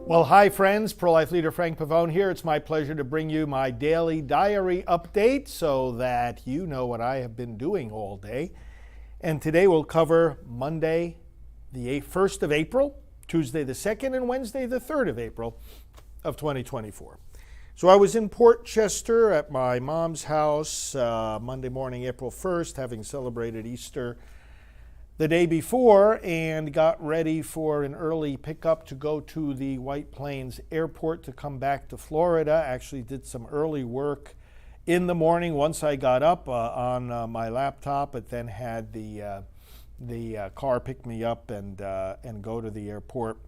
Well, hi friends, pro-life leader Frank Pavone here. It's my pleasure to bring you my daily diary update so that you know what I have been doing all day. And today we'll cover Monday, the 1st of April, Tuesday the 2nd, and Wednesday the 3rd of April of 2024. So I was in Port Chester at my mom's house Monday morning, April 1st, having celebrated Easter the day before, and got ready for an early pickup to go to the White Plains Airport to come back to Florida. Actually did some early work in the morning once I got up on my laptop, but then had the car pick me up and go to the airport.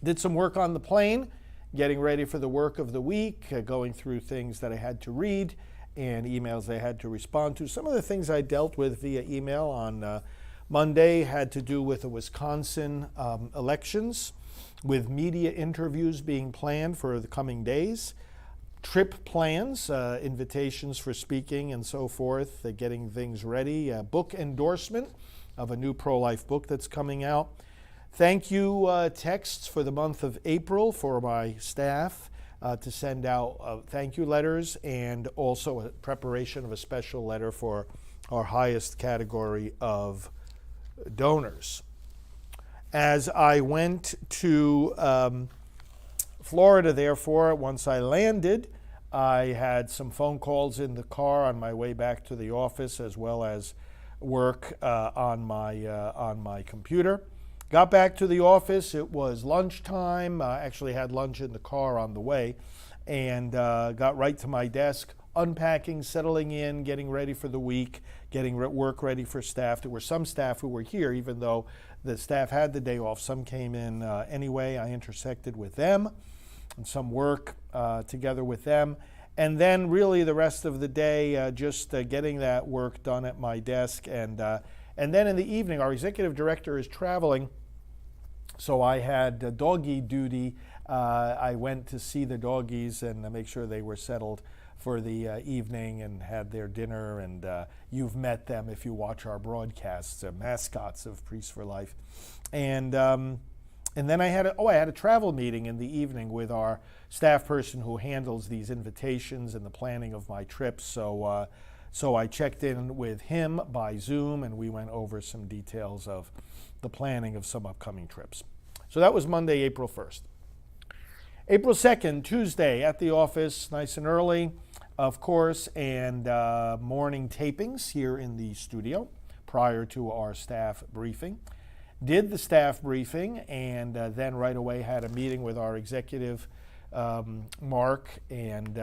Did some work on the plane, getting ready for the work of the week, going through things that I had to read and emails I had to respond to. Some of the things I dealt with via email on Monday had to do with the Wisconsin elections, with media interviews being planned for the coming days, trip plans, invitations for speaking and so forth, getting things ready, book endorsement of a new pro-life book that's coming out. Thank you texts for the month of April for my staff to send out thank you letters, and also a preparation of a special letter for our highest category of donors. As I went to Florida, therefore, once I landed, I had some phone calls in the car on my way back to the office, as well as work on my computer. Got back to the office. It was lunchtime. Actually had lunch in the car on the way, and got right to my desk, unpacking, settling in, getting ready for the week, getting work ready for staff. There were some staff who were here, even though the staff had the day off. Some came in anyway. I intersected with them and some work together with them. And then really the rest of the day, just getting that work done at my desk. And then in the evening, our executive director is traveling, so I had doggy duty. I went to see the doggies and make sure they were settled for the evening, and had their dinner. And you've met them if you watch our broadcasts, mascots of Priests for Life. And then I had a travel meeting in the evening with our staff person who handles these invitations and the planning of my trips. So I checked in with him by Zoom, and we went over some details of the planning of some upcoming trips. So that was Monday, April 1st. April 2nd, Tuesday, at the office, nice and early, of course, and morning tapings here in the studio prior to our staff briefing. Did the staff briefing, and then right away had a meeting with our executive Mark, and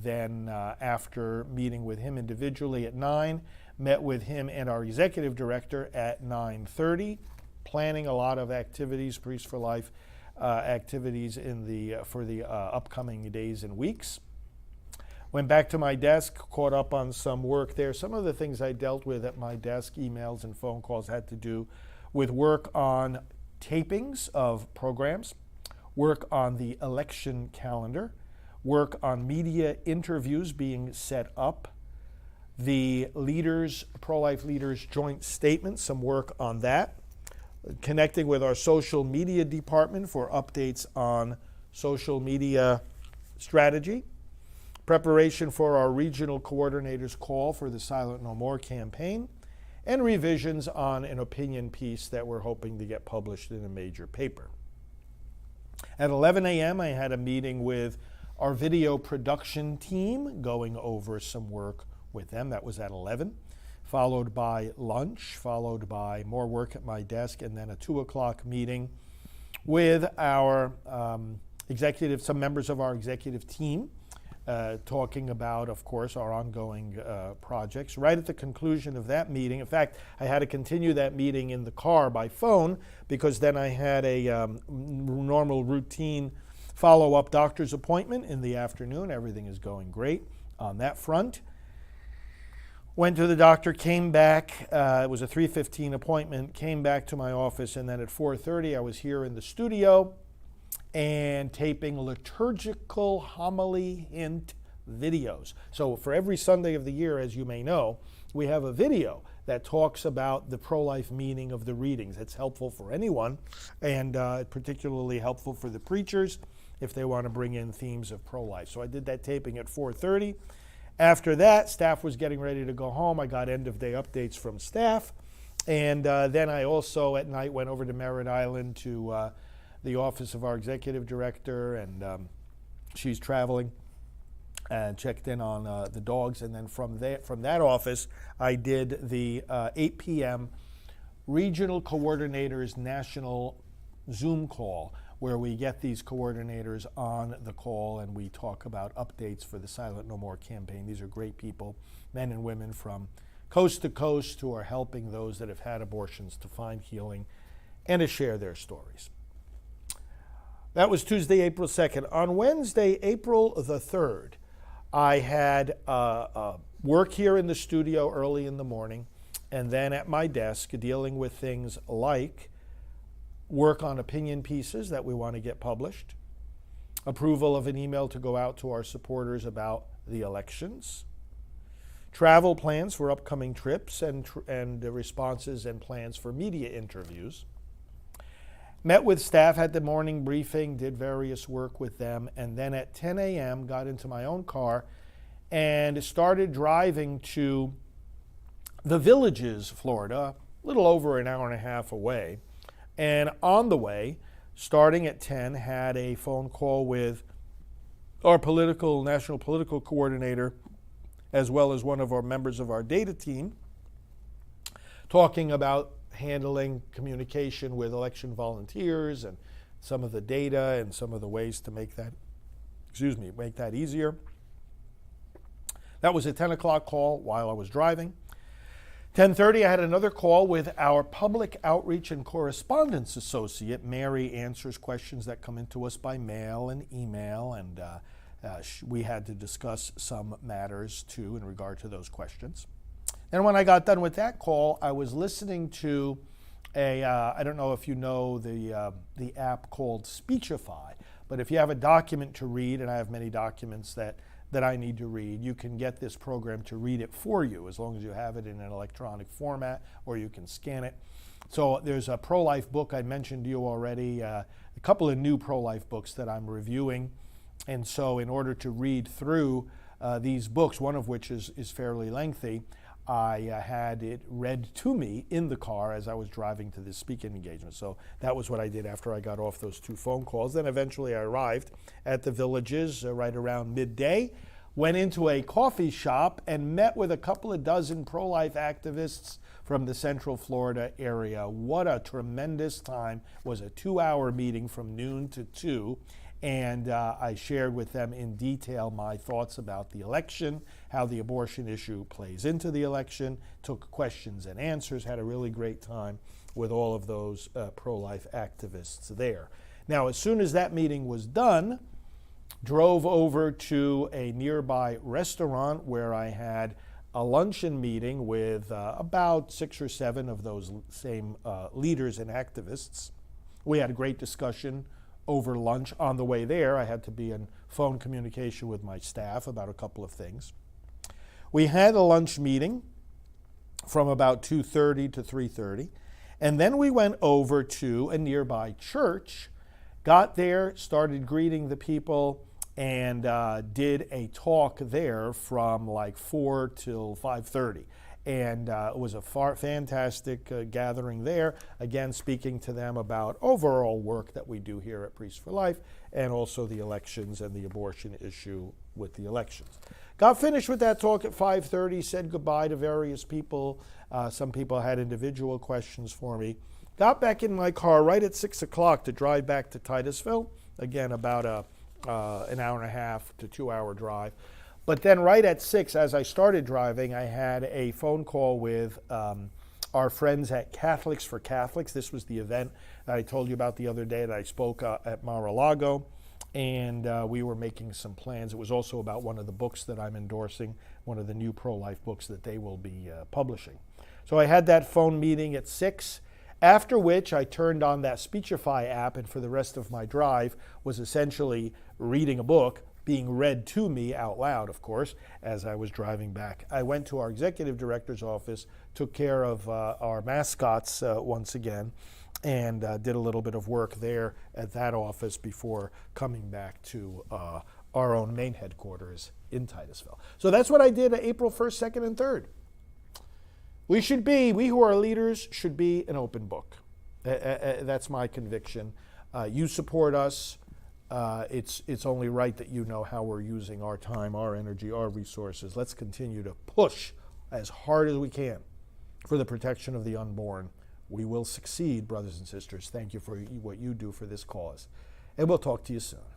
then after meeting with him individually at 9, met with him and our executive director at 9:30, planning a lot of activities, Priests for Life activities for the upcoming days and weeks. Went back to my desk, caught up on some work there. Some of the things I dealt with at my desk, emails and phone calls, had to do with work on tapings of programs, work on the election calendar, work on media interviews being set up, the leaders, pro-life leaders joint statement, some work on that, connecting with our social media department for updates on social media strategy, preparation for our regional coordinators' call for the Silent No More campaign, and revisions on an opinion piece that we're hoping to get published in a major paper. At 11 a.m., I had a meeting with our video production team, going over some work with them. That was at 11, followed by lunch, followed by more work at my desk, and then a 2 o'clock meeting with our some members of our executive team, talking about, of course, our ongoing projects. Right at the conclusion of that meeting, in fact, I had to continue that meeting in the car by phone, because then I had a normal routine follow-up doctor's appointment in the afternoon. Everything is going great on that front. Went to the doctor, came back. It was a 3:15 appointment, came back to my office, and then at 4:30 I was here in the studio and taping liturgical homily hint videos. So for every Sunday of the year, as you may know, we have a video that talks about the pro-life meaning of the readings. It's helpful for anyone, and particularly helpful for the preachers if they want to bring in themes of pro-life. So I did that taping at 4:30. After that, staff was getting ready to go home. I got end-of-day updates from staff. And then I also, at night, went over to Merritt Island to the office of our executive director, and she's traveling, and checked in on the dogs. And then from that office, I did the 8 p.m. Regional Coordinators National Zoom call, where we get these coordinators on the call and we talk about updates for the Silent No More campaign. These are great people, men and women from coast to coast, who are helping those that have had abortions to find healing and to share their stories. That was Tuesday, April 2nd. On Wednesday, April the 3rd, I had work here in the studio early in the morning, and then at my desk dealing with things like work on opinion pieces that we want to get published, approval of an email to go out to our supporters about the elections, travel plans for upcoming trips, and responses and plans for media interviews. Met with staff, had the morning briefing, did various work with them, and then at 10 a.m. got into my own car and started driving to the Villages, Florida, a little over an hour and a half away. And on the way, starting at 10, had a phone call with our national political coordinator, as well as one of our members of our data team, talking about handling communication with election volunteers and some of the data and some of the ways to make that easier. That was a 10 o'clock call while I was driving. 10:30, I had another call with our Public Outreach and Correspondence Associate. Mary answers questions that come into us by mail and email, and we had to discuss some matters, too, in regard to those questions. And when I got done with that call, I was listening to I don't know if you know the app called Speechify, but if you have a document to read, and I have many documents that I need to read, you can get this program to read it for you, as long as you have it in an electronic format, or you can scan it. So there's a pro-life book I mentioned to you already, a couple of new pro-life books that I'm reviewing. And so in order to read through these books, one of which is fairly lengthy, I had it read to me in the car as I was driving to this speaking engagement. So that was what I did after I got off those two phone calls. Then eventually I arrived at the Villages right around midday, went into a coffee shop and met with a couple of dozen pro-life activists from the Central Florida area. What a tremendous time. It was a 2-hour meeting from noon to 2. And I shared with them in detail my thoughts about the election, how the abortion issue plays into the election, took questions and answers, had a really great time with all of those pro-life activists there. Now, as soon as that meeting was done, drove over to a nearby restaurant where I had a luncheon meeting with about 6 or 7 of those same leaders and activists. We had a great discussion over lunch. On the way there, I had to be in phone communication with my staff about a couple of things. We had a lunch meeting from about 2:30 to 3:30, and then we went over to a nearby church, got there, started greeting the people, and did a talk there from like 4 till 5:30. And it was a fantastic gathering there, again speaking to them about overall work that we do here at Priests for Life, and also the elections and the abortion issue with the elections. Got finished with that talk at 5:30, said goodbye to various people. Some people had individual questions for me. Got back in my car right at 6 o'clock to drive back to Titusville, again about an hour and a half to 2-hour drive. But then right at 6, as I started driving, I had a phone call with our friends at Catholics for Catholics. This was the event that I told you about the other day that I spoke at Mar-a-Lago, and we were making some plans. It was also about one of the books that I'm endorsing, one of the new pro-life books that they will be publishing. So I had that phone meeting at 6, after which I turned on that Speechify app, and for the rest of my drive was essentially reading a book, being read to me out loud, of course, as I was driving back. I went to our executive director's office, took care of our mascots once again, and did a little bit of work there at that office before coming back to our own main headquarters in Titusville. So that's what I did April 1st, 2nd, and 3rd. We who are leaders, should be an open book. That's my conviction. You support us. It's only right that you know how we're using our time, our energy, our resources. Let's continue to push as hard as we can for the protection of the unborn. We will succeed, brothers and sisters. Thank you for what you do for this cause. And we'll talk to you soon.